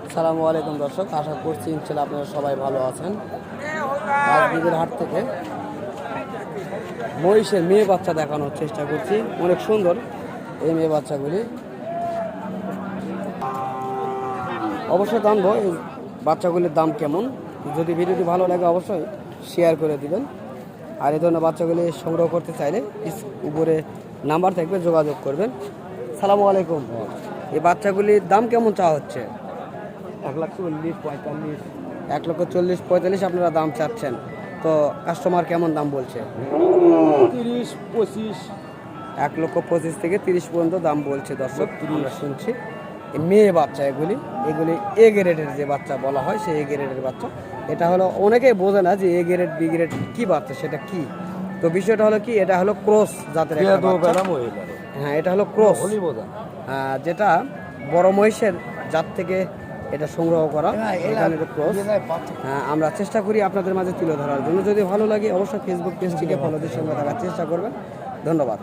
আসসালামু আলাইকুম দর্শক, আশা করছি ইনশাআল্লাহ আপনারা সবাই ভালো আছেন। রাজনীতির হাট থেকে মহিষের মেয়ে বাচ্চা দেখানোর চেষ্টা করছি। অনেক সুন্দর এই মেয়ে বাচ্চাগুলি। অবশ্যই জানবো এই বাচ্চাগুলির দাম কেমন। যদি ভিডিওটি ভালো লাগে অবশ্যই শেয়ার করে দিবেন। আর এই ধরনের বাচ্চাগুলি সংগ্রহ করতে চাইলে উপরে নাম্বার থাকবে, যোগাযোগ করবেন। সালামু আলাইকুম। এই বাচ্চাগুলির দাম কেমন চাওয়া হচ্ছে? 1,40,45। 1,40,45 আপনারা দাম চাচ্ছেন, তো কাস্টমার কেমন দাম বলছে? 30-25। 1,25,000 থেকে 30 পর্যন্ত দাম বলছে দর্শক, আমরা শুনছি। এই মেয়ে বাচ্চা এগুলি এ গ্রেডের যে বাচ্চা বলা হয়, সেই এ গ্রেডের বাচ্চা। এটা হলো অনেকেই বোঝে না যে এ গ্রেড বি গ্রেড কী বাচ্চা, সেটা কি। তো বিষয়টা হলো কি, এটা হলো ক্রস জাতের একটা বাচ্চা। হ্যাঁ, এটা হলো ক্রস, যেটা বড় মহিষের জাত থেকে এটা সংগ্রহ করা। এখানে ক্রস। আমরা চেষ্টা করি আপনাদের মাঝে তুলে ধরার জন্য। যদি ভালো লাগে অবশ্যই ফেসবুক পেজটিকে ফলো দিয়ে সঙ্গে থাকার চেষ্টা করবেন। ধন্যবাদ।